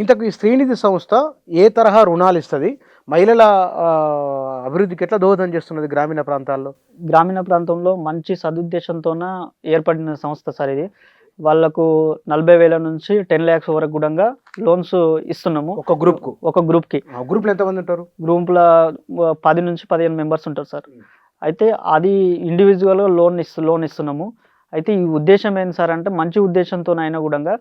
ఇంతకు ఈ శ్రీనిధి సంస్థ ఏ తరహా రుణాలిస్తది? మహిళల అభివృద్ధికి ఎట్లా దోహదం చేస్తున్నది గ్రామీణ ప్రాంతాల్లో? గ్రామీణ ప్రాంతంలో మంచి సదుద్దేశంతోన ఏర్పడిన సంస్థ సార్ ఇది. వాళ్ళకు 40,000 నుంచి 10,00,000 వరకు గూడంగా లోన్స్ ఇస్తున్నాము. ఒక గ్రూప్‌కు. ఒక గ్రూప్‌కి. గ్రూప్‌లో ఎంతమందుంటారు? గ్రూప్‌ల 10 నుంచి 15 మెంబర్స్ ఉంటారు సార్. అయితే అది ఇండివిడ్యువల్‌గా లోన్ ఇస్తున్నాము. అయితే ఈ ఉద్దేశ్యం ఏంది సార్ అంటే మంచి ఉద్దేశంతోనైనా గూడంగా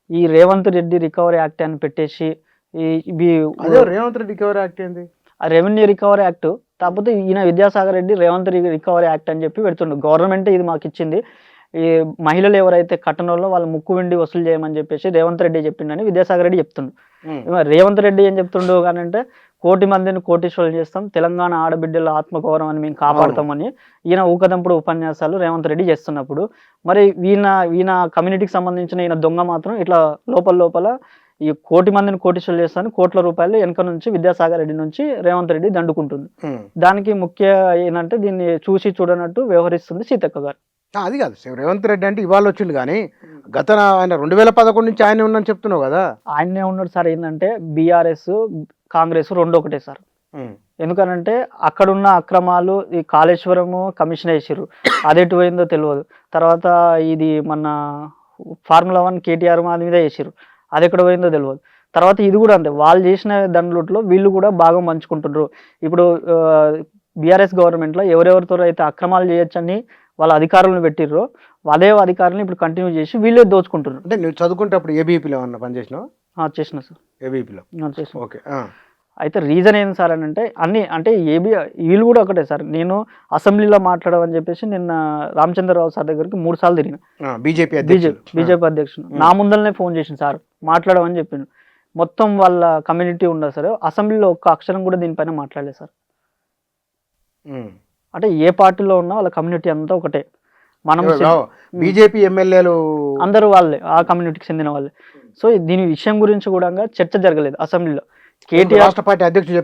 ఈ రేవంత్ రెడ్డి రికవరీ యాక్ట్ అని పెట్టేసి ఇవి అదే రేవంత్ రెడ్డి రికవరీ యాక్ట్ ఏంది? ఆ రెవెన్యూ రికవరీ యాక్ట్. కాకపోతే ఈయన విద్యాసాగర్ రెడ్డి రేవంత్ రికవరీ యాక్ట్ అని చెప్పి పెడుతుండు. గవర్నమెంటే ఇది మాకిచ్చింది. ఈ మహిళలు ఎవరైతే కట్టనోళ్ళో వాళ్ళ ముక్కు వెండి వసూలు చేయమని చెప్పేసి రేవంత్ రెడ్డి చెప్పిండని విద్యాసాగర్ రెడ్డి చెప్తుండు. రేవంత్ రెడ్డి ఏం చెప్తుండు కానంటే 1,00,00,000 మందిని కోటీశ్వరులు చేస్తాం, తెలంగాణ ఆడబిడ్డల ఆత్మగౌరవాన్ని మేము కాపాడుతామని ఈయన ఊకదంపుడు ఉపన్యాసాలు రేవంత్ రెడ్డి చేస్తున్నప్పుడు మరి ఈయన కమ్యూనిటీకి సంబంధించిన ఈయన దొంగ మాత్రం ఇట్లా లోపల ఈ 1,00,00,000 మందిని కోటీశ్వరులు చేస్తాను, కోట్ల రూపాయలు వెనక నుంచి విద్యాసాగర్ రెడ్డి నుంచి రేవంత్ రెడ్డి దండుకుంటుంది. దానికి ముఖ్య ఏంటంటే దీన్ని చూసి చూడనట్టు వ్యవహరిస్తుంది సీతక్క గారు. అది కాదు రేవంత్ రెడ్డి అంటే ఇవాళ వచ్చిండు కానీ గత ఆయన 2011 నుంచి ఆయనే ఉన్నాను చెప్తున్నావు కదా. ఆయనే ఉన్నాడు సార్. ఏంటంటే బీఆర్ఎస్ కాంగ్రెస్ రెండు ఒకటే సార్. ఎందుకనంటే అక్కడున్న అక్రమాలు ఈ కాళేశ్వరము కమిషన్ వేసిర్రు, అదెటు పోయిందో తెలియదు. తర్వాత ఇది మన ఫార్ములా 1 కేటీఆర్ మీద వేసిర్రు, అది ఎక్కడ పోయిందో తెలియదు. తర్వాత ఇది కూడా అంతే, వాళ్ళు చేసిన దండలుట్లో వీళ్ళు కూడా భాగం పంచుకుంటున్నారు. ఇప్పుడు బీఆర్ఎస్ గవర్నమెంట్లో ఎవరెవరితో అయితే అక్రమాలు చేయొచ్చని వాళ్ళ అధికారులను పెట్టిర్రో అదే అధికారులను ఇప్పుడు కంటిన్యూ చేసి వీళ్ళే దోచుకుంటున్నారు. అంటే నువ్వు చదువుకుంటే అప్పుడు ఏబీపీలో ఏమన్నా పనిచేసినావు? చేసిన సార్, ఏబీపీలో చేసిన. ఓకే. అయితే రీజన్ ఏంది సార్ అని అంటే అంటే వీళ్ళు కూడా ఒకటే సార్. నేను అసెంబ్లీలో మాట్లాడమని చెప్పేసి నిన్న రామచంద్రరావు సార్ దగ్గరికి 3 సార్లు తిరిగిన. బీజేపీ అధ్యక్షుడు నా ముందరనే ఫోన్ చేసింది సార్, మాట్లాడమని చెప్పిండు. మొత్తం వాళ్ళ కమ్యూనిటీ ఉండదు సార్. అసెంబ్లీలో ఒక్క అక్షరం కూడా దీనిపైన మాట్లాడలేదు సార్. అంటే ఏ పార్టీలో ఉన్నా వాళ్ళ కమ్యూనిటీ అంతా ఒకటే. మనం బీజేపీ ఎమ్మెల్యేలు అందరూ వాళ్ళే, ఆ కమ్యూనిటీకి చెందిన వాళ్ళే. సో దీని విషయం గురించి కూడా చర్చ జరగలేదు అసెంబ్లీలో. కేటీఆర్ రాష్ట్ర పార్టీ అధ్యక్షుడు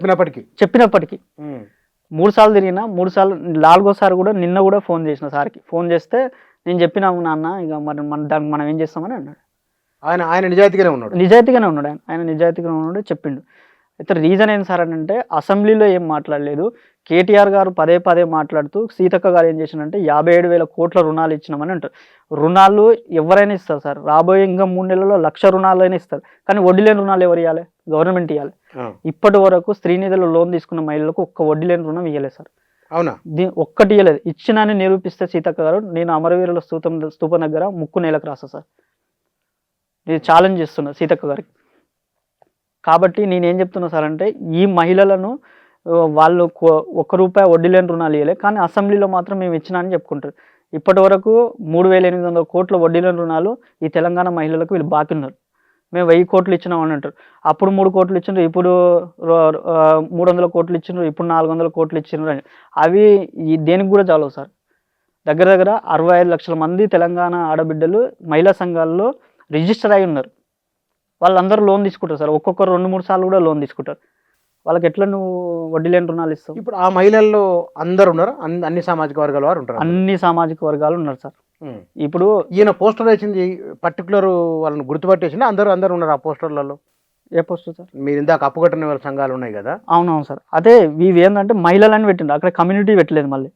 చెప్పినప్పటికీ 3 సార్లు తిరిగిన, 3 సార్లు 4గోసారి కూడా నిన్న కూడా ఫోన్ చేసిన సార్కి. ఫోన్ చేస్తే నేను చెప్పినాము నాన్న, ఇక మరి దానికి మనం ఏం చేస్తామని అన్నాడు. ఆయన నిజాయితీగానే ఉన్నాడు. ఆయన నిజాయితీగానే ఉన్నాడు, చెప్పిండు. అయితే రీజన్ ఏంటి సార్ అని అంటే అసెంబ్లీలో ఏం మాట్లాడలేదు. కేటీఆర్ గారు పదే మాట్లాడుతూ సీతక్క గారు ఏం చేసినంటే 57,000 కోట్ల రుణాలు ఇచ్చినామని అంటారు. రుణాలు ఎవరైనా ఇస్తారు సార్. రాబోయే ఇంకా 3 నెలల్లో 1,00,000 రుణాలైనా ఇస్తారు. కానీ వడ్డీ లేని రుణాలు ఎవరు ఇవ్వాలి? గవర్నమెంట్ ఇవ్వాలి. ఇప్పటి వరకు శ్రీనిధిలో లోన్ తీసుకున్న మహిళలకు ఒక్క వడ్డీ లేని రుణం ఇవ్వలేదు సార్. అవునా? ఒక్కటి ఇవ్వలేదు. ఇచ్చినాన్ని నిరూపిస్తే సీతక్క గారు నేను అమరవీరుల స్తూపం దగ్గర ముక్కు నేలకు రాస్తా సార్. నేను ఛాలెంజ్ చేస్తున్నా సీతక్క గారికి. కాబట్టి నేనేం చెప్తున్నా సార్ అంటే ఈ మహిళలను వాళ్ళు ₹1 వడ్డీ లేని రుణాలు ఇవ్వలే, కానీ అసెంబ్లీలో మాత్రం మేము ఇచ్చినా అని చెప్పుకుంటారు. ఇప్పటి వరకు 3,800 కోట్ల వడ్డీ లేని రుణాలు ఈ తెలంగాణ మహిళలకు వీళ్ళు బాకీ ఉన్నారు. మేము 1,000 కోట్లు ఇచ్చినామని అంటారు. అప్పుడు 3 కోట్లు ఇచ్చిండ్రు, ఇప్పుడు 300 కోట్లు ఇచ్చిండ్రు, ఇప్పుడు 400 కోట్లు ఇచ్చిండ్రు అని. అవి దేనికి కూడా చాలవు సార్. దగ్గర 65 లక్షల మంది తెలంగాణ ఆడబిడ్డలు మహిళా సంఘాల్లో రిజిస్టర్ అయి ఉన్నారు. వాళ్ళందరూ లోన్ తీసుకుంటారు సార్. ఒక్కొక్కరు 2-3 సార్లు కూడా లోన్ తీసుకుంటారు. వాళ్ళకి ఎట్లా నువ్వు వడ్డీ లేని రుణాలు ఇస్తావు? ఇప్పుడు ఆ మహిళల్లో అందరు ఉన్నారు, అన్ని సామాజిక వర్గాల వారు ఉంటారు. అన్ని సామాజిక వర్గాలు ఉన్నారు సార్. ఇప్పుడు ఈయన పోస్టర్ వేసింది పర్టికులర్ వాళ్ళని గుర్తుపట్టేసింది, అందరూ ఉన్నారు ఆ పోస్టర్లలో. ఏ పోస్టర్ సార్? మీరు ఇందాక అప్పుకట్టిన వాళ్ళ సంఘాలు ఉన్నాయి కదా. అవునవును సార్. అదే ఇవి ఏంటంటే మహిళలని పెట్టిండు, అక్కడ కమ్యూనిటీ పెట్టలేదు. మళ్ళీ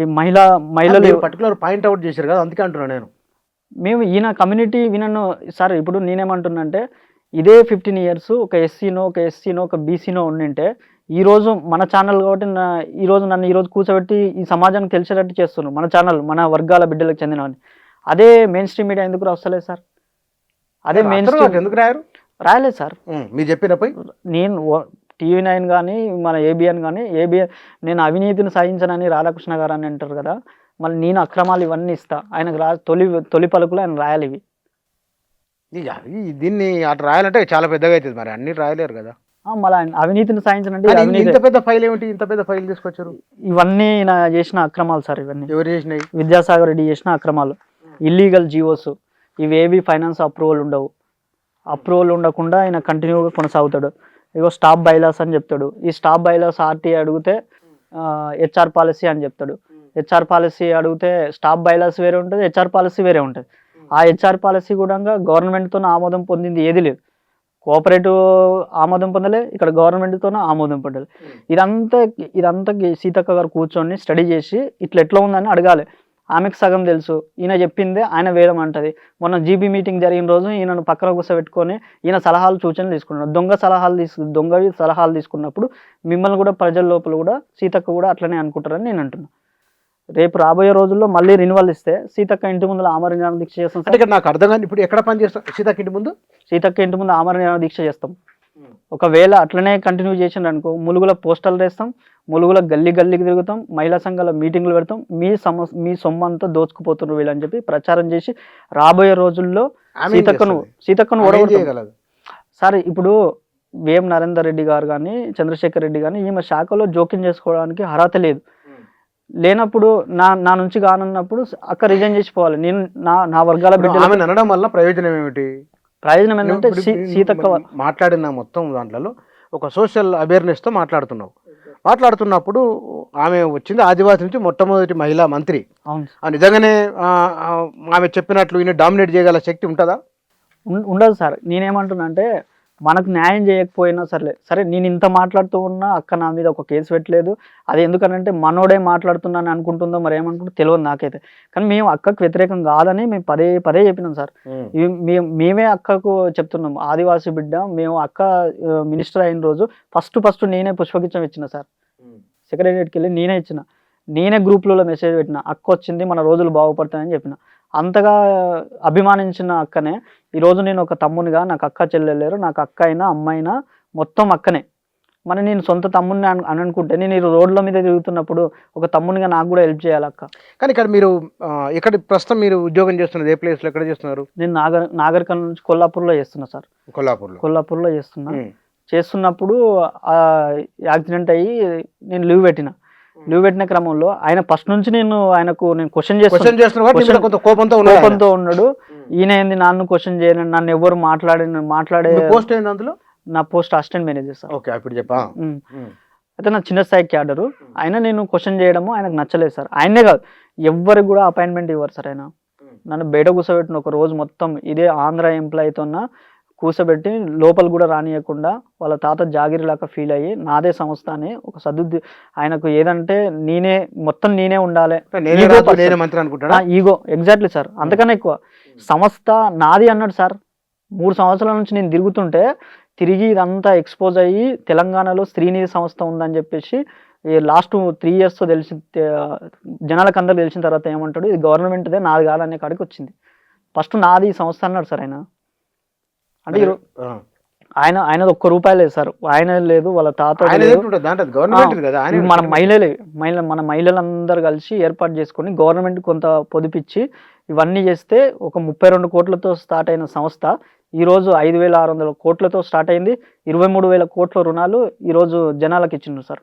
ఈ మహిళలు పర్టికులర్ పాయింట్ అవుట్ చేశారు కదా, అందుకే అంటున్నా నేను. మేము ఈయన కమ్యూనిటీ వినను సార్. ఇప్పుడు నేనేమంటున్నా అంటే ఇదే 15 ఇయర్స్ ఒక ఎస్సీనో ఒక బీసీనో ఉండింటే ఈరోజు మన ఛానల్ కాబట్టి నన్ను కూర్చోబెట్టి ఈ సమాజానికి తెలిసేటట్టు చేస్తున్నారు. మన ఛానల్ మన వర్గాల బిడ్డలకు చెందినవని. అదే మెయిన్ స్ట్రీమ్ మీడియా ఎందుకు వస్తలేదు సార్? అదే మెయిన్ స్ట్రీమ్ ఎందుకు రాయలేదు సార్? మీరు చెప్పినప్పుడు నేను TV9 కానీ మన ABN కానీ నేను అవినీతిని సాధించనని రాధాకృష్ణ గారు అని అంటారు కదా, మళ్ళీ నేను అక్రమాలు ఇవన్నీ ఇస్తా. ఆయనకు తొలి పలుకులు ఆయన రాయాలి ఇవి. దీన్ని అటు రాయాలంటే చాలా పెద్దగా అవుతుంది, మరి అన్ని రాయలేరు కదా. మళ్ళీ అవినీతిని సాధించనంటే ఇంత పెద్ద ఫైల్ ఏమిటి? ఇంత పెద్ద ఫైల్ తీసుకొచ్చారు? ఇవన్నీ నా చేసిన అక్రమాలు సార్. ఇవన్నీ ఎవరు చేసినాయి? విద్యాసాగర్ రెడ్డి చేసిన అక్రమాలు. ఇల్లీగల్ జీవోస్ ఇవేవి ఫైనాన్స్ అప్రూవల్ ఉండవు. అప్రూవల్ ఉండకుండా ఆయన కంటిన్యూగా కొనసాగుతాడు. ఇగో స్టాప్ బైలాస్ అని చెప్తాడు. ఈ స్టాప్ బైలాస్ RTI అడిగితే HR పాలసీ అని చెప్తాడు. HR పాలసీ అడిగితే స్టాప్ బైలాస్ వేరే ఉంటుంది, HR పాలసీ వేరే ఉంటుంది. ఆ HR పాలసీ కూడా గవర్నమెంట్తో ఆమోదం పొందింది ఏది లేదు. కోఆపరేటివ్ ఆమోదం పొందలే, ఇక్కడ గవర్నమెంట్తోనే ఆమోదం పొందలే. ఇదంతా సీతక్క గారు కూర్చొని స్టడీ చేసి ఇట్లా ఎట్లా ఉందని అడగాలి. ఆమెకు సగం తెలుసు, ఈయన చెప్పిందే ఆయన వేయడం అంటది. మొన్న జీబీ మీటింగ్ జరిగిన రోజు ఈయనను పక్కన కూర్చోబెట్టుకొని ఈయన సలహాలు సూచనలు తీసుకున్నాడు. దొంగ సలహాలు తీసుకున్నప్పుడు మిమ్మల్ని కూడా ప్రజల లోపల కూడా సీతక్క కూడా అట్లనే అనుకుంటారని నేను అంటున్నా. రేపు రాబోయే రోజుల్లో మళ్ళీ రినివల్ ఇస్తే సీతక్క ఇంటి ముందు ఆమరణ నిరాహార దీక్ష చేస్తాం. అంటే ఇక్కడ నాకు అర్థం కానీ ఇప్పుడు ఎక్కడ పని చేస్తాం సీతక్క ఇంటి ముందు? సీతక్క ఇంటి ముందు ఆమరణ నిరాహార దీక్ష చేస్తాం. ఒకవేళ అట్లనే కంటిన్యూ చేసిండ్రు అనుకో, ములుగుల పోస్టర్లు వేస్తాం, ములుగుల గల్లీకి తిరుగుతాం, మహిళా సంఘాల మీటింగ్లు పెడతాం, మీ సొమ్మంతా దోచుకుపోతున్నారు వీళ్ళని చెప్పి ప్రచారం చేసి రాబోయే రోజుల్లో సీతక్కను ఓడగొడతాం. సరే, ఇప్పుడు వేం నరేందర్ రెడ్డి గారు కానీ చంద్రశేఖర్ రెడ్డి కానీ ఈమె శాఖలో జోక్యం చేసుకోవడానికి అర్హత లేనప్పుడు నా నుంచి కానున్నప్పుడు అక్క రిజైన్ చేసిపోవాలి. నేను నా వర్గాల బిడ్డలు అనడం వల్ల ప్రయోజనం ఏమిటి? ప్రయోజనం ఏంటంటే సీతక్క మాట్లాడిన మొత్తం దాంట్లో ఒక సోషల్ అవేర్నెస్తో మాట్లాడుతున్నప్పుడు ఆమె వచ్చింది ఆదివాసి నుంచి మొట్టమొదటి మహిళా మంత్రి. నిజంగానే ఆమె చెప్పినట్లు ఈయన డామినేట్ చేయగల శక్తి ఉంటుందా? ఉండదు సార్. నేనేమంటున్నా అంటే మనకు న్యాయం చేయకపోయినా సరే నేను ఇంత మాట్లాడుతూ ఉన్నా అక్క నా మీద ఒక కేసు పెట్టలేదు. అది ఎందుకనంటే మనోడే మాట్లాడుతున్నాను అనుకుంటుందో మరి ఏమనుకుంటుందో తెలియదు నాకైతే. కానీ మేము అక్కకు వ్యతిరేకం కాదని మేము పదే చెప్పినాం సార్. మేమే అక్కకు చెప్తున్నాం, ఆదివాసీ బిడ్డ మేము అక్క మినిస్టర్ అయిన రోజు ఫస్ట్ నేనే పుష్పగుచ్చం ఇచ్చిన సార్. సెక్రటరీకి వెళ్ళి నేనే గ్రూప్లలో మెసేజ్ పెట్టిన, అక్క వచ్చింది మన రోజులు బాగుపడతాయని చెప్పిన. అంతగా అభిమానించిన అక్కనే ఈరోజు నేను ఒక తమ్మునిగా, నాకు అక్క చెల్లెలేరు, నాకు అక్క అయినా అమ్మైనా మొత్తం అక్కనే. మరి నేను సొంత తమ్ముని అని అనుకుంటే నేను ఈ రోడ్ల మీద తిరుగుతున్నప్పుడు ఒక తమ్మునిగా నాకు కూడా హెల్ప్ చేయాలి అక్క. కానీ ఇక్కడ మీరు ఇక్కడ ప్రస్తుతం మీరు ఉద్యోగం చేస్తున్నది ఏ ప్లేస్లో, ఎక్కడ చేస్తున్నారు? నేను నాగర్కర్నూల్ నుంచి కొల్లాపూర్లో చేస్తున్నా సార్. కొల్లాపూర్లో చేస్తున్నప్పుడు యాక్సిడెంట్ అయ్యి నేను లీవ్ పెట్టిన క్రమంలో ఆయన ఫస్ట్ నుంచి నేను క్వశ్చన్ కోపంతో ఉన్నాడు. ఈయన ఏంది నన్ను క్వశ్చన్ చేయను, నన్ను ఎవరు మాట్లాడే పోస్ట్ ఏంది అందులో? నా post assistant manager sir. Okay, ఇప్పుడు చెప్పా. అయితే నా చిన్న స్థాయి క్యాడరు. ఆయన నేను క్వశ్చన్ చేయడము ఆయనకు నచ్చలేదు సార్. ఆయనే కాదు ఎవరికి కూడా అపాయింట్మెంట్ ఇవ్వరు సార్. ఆయన నన్ను బయట కూర్చోబెట్టిన ఒక రోజు మొత్తం ఇదే ఆంధ్ర ఎంప్లాయీతో కూర్చోబెట్టి లోపల కూడా రానియకుండా వాళ్ళ తాత జాగిరిలాగా ఫీల్ అయ్యి నాదే సంస్థ అని ఒక ఆయనకు ఏదంటే నేనే ఉండాలి, ఈగో. ఎగ్జాక్ట్లీ సార్, అంతకన్నా ఎక్కువ సంస్థ నాది అన్నాడు సార్. 3 సంవత్సరాల నుంచి నేను తిరిగి ఇదంతా ఎక్స్పోజ్ అయ్యి తెలంగాణలో స్త్రీనిధి సంస్థ ఉందని చెప్పేసి లాస్ట్ 3 years తెలిసి జనాలకు అందరూ తెలిసిన తర్వాత ఏమంటాడు, ఇది గవర్నమెంట్దే, నాది కాదనే కాడికి వచ్చింది. ఫస్ట్ నాది ఈ సంస్థ అన్నాడు సార్ ఆయన. అంటే ఆయనది ₹1 లేదు సార్. ఆయన లేదు, వాళ్ళ తాత, మన మహిళలందరూ కలిసి ఏర్పాటు చేసుకొని గవర్నమెంట్ కొంత పొదుపిచ్చి ఇవన్నీ చేస్తే ఒక 32 కోట్లతో స్టార్ట్ అయిన సంస్థ ఈరోజు 5,600 కోట్లతో స్టార్ట్ అయింది. 23,000 కోట్ల రుణాలు ఈరోజు జనాలకు ఇచ్చిండ్రు సార్.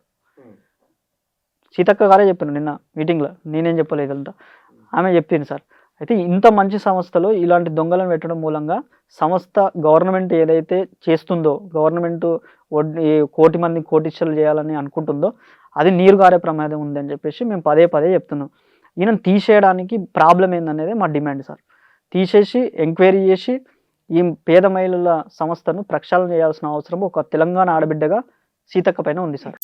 సీతక్క గారే చెప్పాను నిన్న మీటింగ్లో, నేనేం చెప్పలేదు అంతా ఆమె చెప్పింది సార్. అయితే ఇంత మంచి సంస్థలో ఇలాంటి దొంగలను పెట్టడం మూలంగా సంస్థ గవర్నమెంట్ ఏదైతే చేస్తుందో, గవర్నమెంట్ కోటి మంది కోటీశ్వరులు చేయాలని అనుకుంటుందో అది నీరు గారే ప్రమాదం ఉందని చెప్పేసి మేము పదే చెప్తున్నాం. ఈయనను తీసేయడానికి ప్రాబ్లం ఏందనేది మా డిమాండ్ సార్. తీసేసి ఎంక్వైరీ చేసి ఈ పేద మహిళల సంస్థను ప్రక్షాళన చేయాల్సిన అవసరం ఒక తెలంగాణ ఆడబిడ్డగా సీతక్క పైన ఉంది సార్.